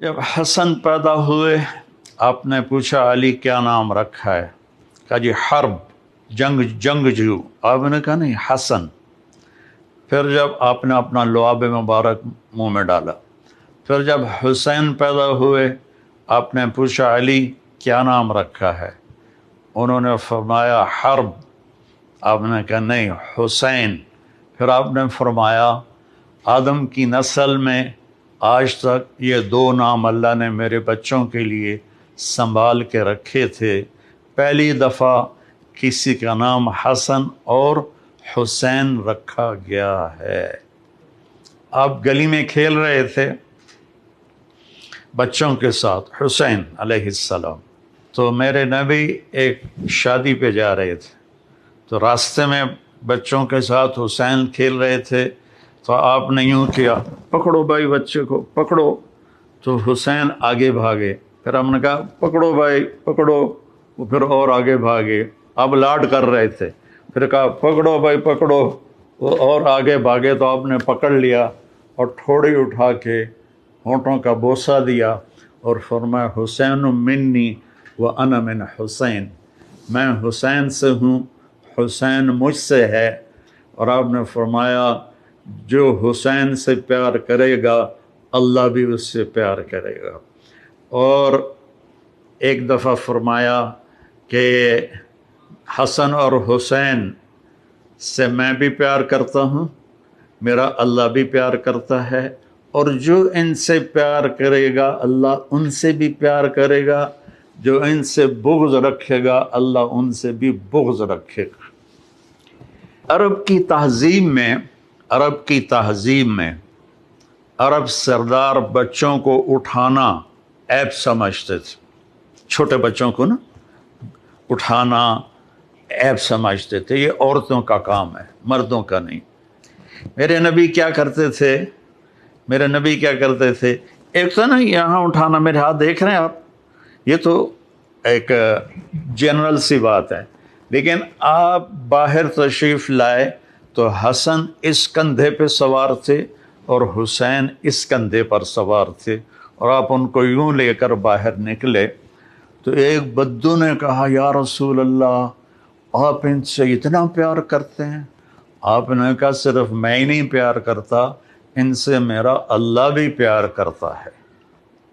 جب حسن پیدا ہوئے آپ نے پوچھا علی کیا نام رکھا ہے؟ کہا جی حرب، جنگجو۔ آپ نے کہا نہیں حسن۔ پھر جب آپ نے اپنا لعاب مبارک منہ میں ڈالا، پھر جب حسین پیدا ہوئے آپ نے پوچھا علی کیا نام رکھا ہے؟ انہوں نے فرمایا حرب۔ آپ نے کہا نہیں حسین۔ پھر آپ نے فرمایا آدم کی نسل میں آج تک یہ دو نام اللہ نے میرے بچوں کے لیے سنبھال کے رکھے تھے، پہلی دفعہ کسی کا نام حسن اور حسین رکھا گیا ہے۔ آپ گلی میں کھیل رہے تھے بچوں کے ساتھ، حسین علیہ السلام، تو میرے نبی ایک شادی پہ جا رہے تھے، تو راستے میں بچوں کے ساتھ حسین کھیل رہے تھے، تو آپ نے یوں کیا پکڑو بھائی بچے کو پکڑو، تو حسین آگے بھاگے، پھر ہم نے کہا پکڑو بھائی پکڑو، وہ پھر اور آگے بھاگے، اب لاڈ کر رہے تھے، پھر کہا پکڑو بھائی پکڑو، وہ اور آگے بھاگے، تو آپ نے پکڑ لیا اور ٹھوڑی اٹھا کے ہونٹوں کا بوسہ دیا اور فرمایا حسین منی وانا من حسین، میں حسین سے ہوں، حسین مجھ سے ہے۔ اور آپ نے فرمایا جو حسین سے پیار کرے گا اللہ بھی اس سے پیار کرے گا۔ اور ایک دفعہ فرمایا کہ حسن اور حسین سے میں بھی پیار کرتا ہوں، میرا اللہ بھی پیار کرتا ہے، اور جو ان سے پیار کرے گا اللہ ان سے بھی پیار کرے گا، جو ان سے بغض رکھے گا اللہ ان سے بھی بغض رکھے گا۔ عرب کی تہذیب میں عرب سردار بچوں کو اٹھانا عیب سمجھتے تھے، چھوٹے بچوں کو نا اٹھانا عیب سمجھتے تھے، یہ عورتوں کا کام ہے مردوں کا نہیں۔ میرے نبی کیا کرتے تھے؟ ایک تو نا یہاں اٹھانا، میرے ہاتھ دیکھ رہے ہیں آپ، یہ تو ایک جنرل سی بات ہے، لیکن آپ باہر تشریف لائے تو حسن اس کندھے پہ سوار تھے اور حسین اس کندھے پر سوار تھے، اور آپ ان کو یوں لے کر باہر نکلے تو ایک بدو نے کہا یا رسول اللہ آپ ان سے اتنا پیار کرتے ہیں؟ آپ نے کہا صرف میں ہی نہیں پیار کرتا، ان سے میرا اللہ بھی پیار کرتا ہے۔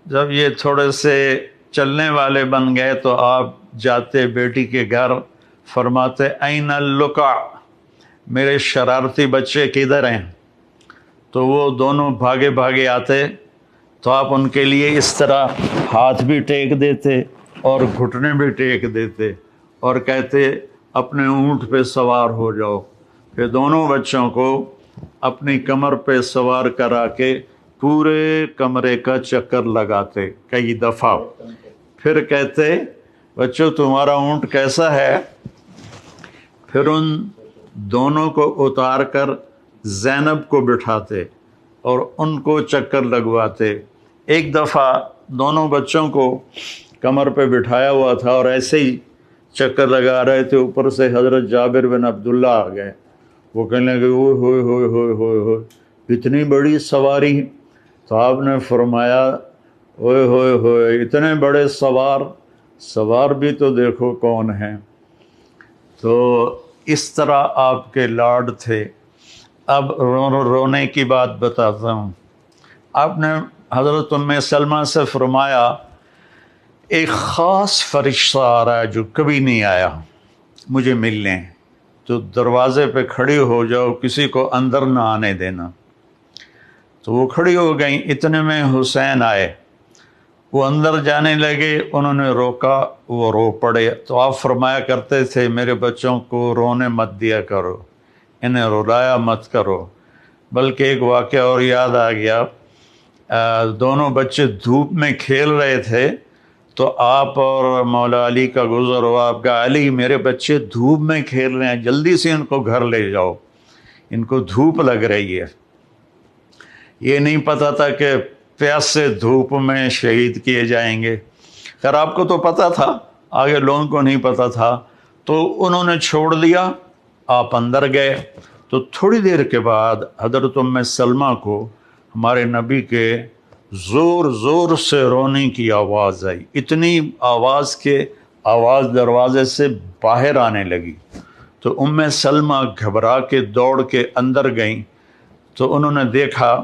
جب یہ تھوڑے سے چلنے والے بن گئے تو آپ جاتے بیٹی کے گھر، فرماتے این اللقع، میرے شرارتی بچے کدھر ہیں؟ تو وہ دونوں بھاگے بھاگے آتے تو آپ ان کے لیے اس طرح ہاتھ بھی ٹیک دیتے اور گھٹنے بھی ٹیک دیتے اور کہتے اپنے اونٹ پہ سوار ہو جاؤ۔ پھر دونوں بچوں کو اپنی کمر پہ سوار کرا کے پورے کمرے کا چکر لگاتے کئی دفعہ، پھر کہتے بچوں تمہارا اونٹ کیسا ہے؟ پھر ان دونوں کو اتار کر زینب کو بٹھاتے اور ان کو چکر لگواتے۔ ایک دفعہ دونوں بچوں کو کمر پہ بٹھایا ہوا تھا اور ایسے ہی چکر لگا رہے تھے، اوپر سے حضرت جابر بن عبداللہ آ گئے، وہ کہنے لگے اوئے ہوئے ہوئے ہوئے ہوئے ہوئے اتنی بڑی سواری۔ تو آپ نے فرمایا اوئے ہوئے ہوئے اتنے بڑے سوار بھی تو دیکھو کون ہیں۔ تو اس طرح آپ کے لاڈ تھے۔ اب رونے کی بات بتاتا ہوں۔ آپ نے حضرت ام سلمہ سے فرمایا ایک خاص فرشتہ آ رہا ہے جو کبھی نہیں آیا مجھے ملنے، تو دروازے پہ کھڑی ہو جاؤ، کسی کو اندر نہ آنے دینا۔ تو وہ کھڑی ہو گئیں، اتنے میں حسین آئے، وہ اندر جانے لگے، انہوں نے روکا، وہ رو پڑے۔ تو آپ فرمایا کرتے تھے میرے بچوں کو رونے مت دیا کرو، انہیں رلایا مت کرو۔ بلکہ ایک واقعہ اور یاد آ گیا، دونوں بچے دھوپ میں کھیل رہے تھے تو آپ اور مولا علی کا گزر ہوا، آپ کہا علی میرے بچے دھوپ میں کھیل رہے ہیں، جلدی سے ان کو گھر لے جاؤ، ان کو دھوپ لگ رہی ہے۔ یہ نہیں پتہ تھا کہ پیاس سے دھوپ میں شہید کیے جائیں گے۔ خیر آپ کو تو پتہ تھا، آگے لوگوں کو نہیں پتہ تھا، تو انہوں نے چھوڑ دیا، آپ اندر گئے۔ تو تھوڑی دیر کے بعد حضرت ام سلمہ کو ہمارے نبی کے زور زور سے رونے کی آواز آئی، اتنی آواز کہ آواز دروازے سے باہر آنے لگی۔ تو ام سلمہ گھبرا کے دوڑ کے اندر گئیں تو انہوں نے دیکھا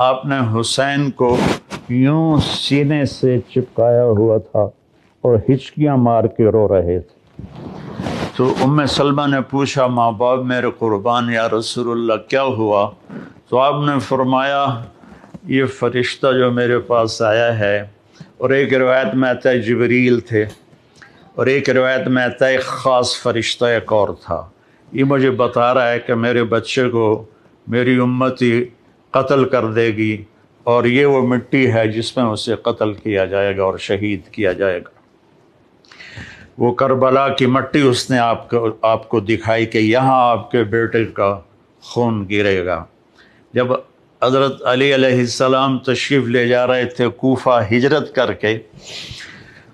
آپ نے حسین کو یوں سینے سے چپکایا ہوا تھا اور ہچکیاں مار کے رو رہے تھے۔ تو ام سلمہ نے پوچھا ماں باپ میرے قربان یا رسول اللہ کیا ہوا؟ تو آپ نے فرمایا یہ فرشتہ جو میرے پاس آیا ہے، اور ایک روایت میں آتا ہے جبریل تھے، اور ایک روایت میں آتا ہے ایک خاص فرشتہ ایک اور تھا، یہ مجھے بتا رہا ہے کہ میرے بچے کو میری امتی قتل کر دے گی، اور یہ وہ مٹی ہے جس میں اسے قتل کیا جائے گا اور شہید کیا جائے گا۔ وہ کربلا کی مٹی اس نے آپ کو دکھائی کہ یہاں آپ کے بیٹے کا خون گرے گا۔ جب حضرت علی علیہ السلام تشریف لے جا رہے تھے کوفہ ہجرت کر کے،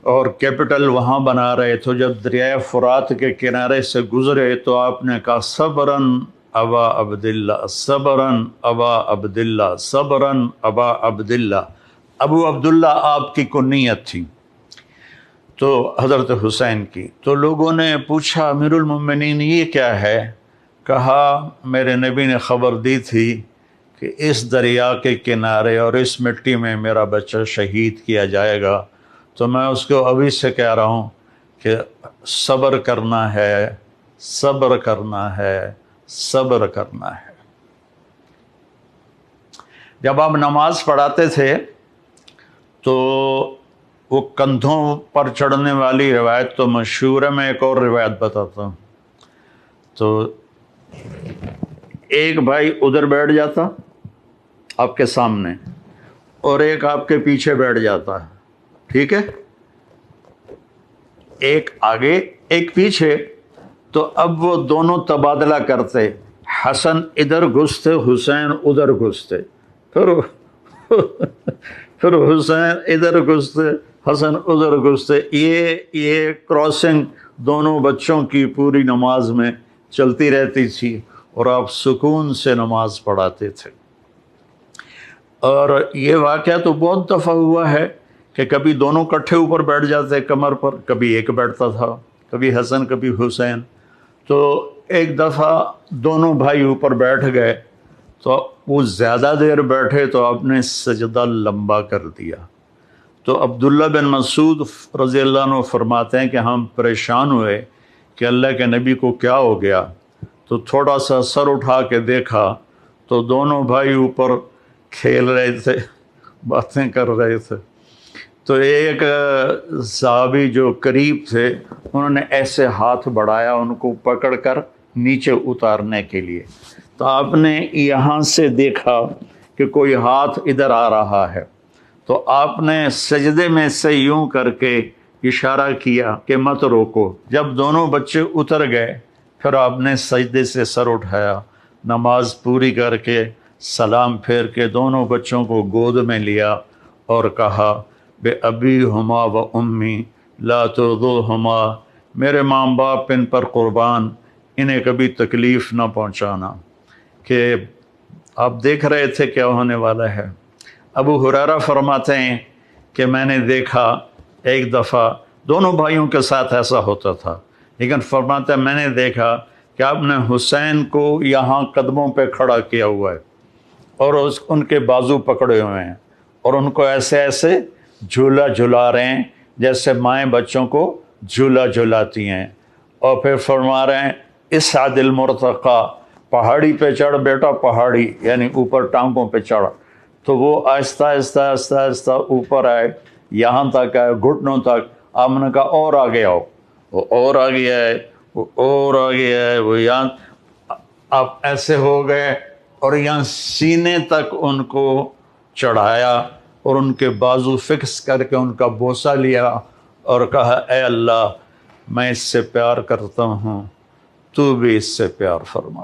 اور کیپٹل وہاں بنا رہے تھے، جب دریائے فرات کے کنارے سے گزرے تو آپ نے کہا صبراً ابا عبداللہ، صبراً ابا عبداللہ، صبراً ابا عبداللہ۔ ابو عبداللہ آپ کی کنیت تھی تو حضرت حسین کی۔ تو لوگوں نے پوچھا امیر المومنین یہ کیا ہے؟ کہا میرے نبی نے خبر دی تھی کہ اس دریا کے کنارے اور اس مٹی میں میرا بچہ شہید کیا جائے گا، تو میں اس کو ابھی سے کہہ رہا ہوں کہ صبر کرنا ہے، صبر کرنا ہے، صبر کرنا ہے۔ جب آپ نماز پڑھاتے تھے تو وہ کندھوں پر چڑھنے والی روایت تو مشہور ہے، میں ایک اور روایت بتاتا ہوں۔ تو ایک بھائی ادھر بیٹھ جاتا آپ کے سامنے، اور ایک آپ کے پیچھے بیٹھ جاتا ہے، ٹھیک ہے، ایک آگے ایک پیچھے۔ تو اب وہ دونوں تبادلہ کرتے، حسن ادھر گھستے حسین ادھر گھستے، پھر حسین ادھر گھستے حسن ادھر گھستے، یہ کراسنگ دونوں بچوں کی پوری نماز میں چلتی رہتی تھی، اور آپ سکون سے نماز پڑھاتے تھے۔ اور یہ واقعہ تو بہت دفعہ ہوا ہے کہ کبھی دونوں کٹھے اوپر بیٹھ جاتے کمر پر، کبھی ایک بیٹھتا تھا، کبھی حسن کبھی حسین۔ تو ایک دفعہ دونوں بھائی اوپر بیٹھ گئے تو وہ زیادہ دیر بیٹھے تو آپ نے سجدہ لمبا کر دیا۔ تو عبداللہ بن مسعود رضی اللہ عنہ فرماتے ہیں کہ ہم پریشان ہوئے کہ اللہ کے نبی کو کیا ہو گیا، تو تھوڑا سا سر اٹھا کے دیکھا تو دونوں بھائی اوپر کھیل رہے تھے، باتیں کر رہے تھے۔ تو ایک صحابی جو قریب تھے انہوں نے ایسے ہاتھ بڑھایا ان کو پکڑ کر نیچے اتارنے کے لیے، تو آپ نے یہاں سے دیکھا کہ کوئی ہاتھ ادھر آ رہا ہے، تو آپ نے سجدے میں سے یوں کر کے اشارہ کیا کہ مت روکو۔ جب دونوں بچے اتر گئے پھر آپ نے سجدے سے سر اٹھایا، نماز پوری کر کے سلام پھیر کے دونوں بچوں کو گود میں لیا اور کہا بے ابی ہما و امی لا ترضوہما، میرے ماں باپ ان پر قربان، انہیں کبھی تکلیف نہ پہنچانا۔ کہ آپ دیکھ رہے تھے کیا ہونے والا ہے۔ ابو ہریرہ فرماتے ہیں کہ میں نے دیکھا ایک دفعہ، دونوں بھائیوں کے ساتھ ایسا ہوتا تھا، لیکن فرماتے ہیں میں نے دیکھا کہ آپ نے حسین کو یہاں قدموں پہ کھڑا کیا ہوا ہے اور ان کے بازو پکڑے ہوئے ہیں، اور ان کو ایسے ایسے جھولا جھلا رہے ہیں جیسے مائیں بچوں کو جھولا جھلاتی ہیں، اور پھر فرما رہے ہیں اسعد المرتقی، پہاڑی پہ چڑھ بیٹا، پہاڑی یعنی اوپر ٹانگوں پہ چڑھ۔ تو وہ آہستہ آہستہ آہستہ آہستہ اوپر آئے، یہاں تک آئے گھٹنوں تک۔ آپ نے کہا اور آگے آؤ، وہ اور آگے آئے، وہ اور آگے آئے، وہ یہاں آپ ایسے ہو گئے، اور یہاں سینے تک ان کو چڑھایا اور ان کے بازو فکس کر کے ان کا بوسہ لیا اور کہا اے اللہ میں اس سے پیار کرتا ہوں، تو بھی اس سے پیار فرما۔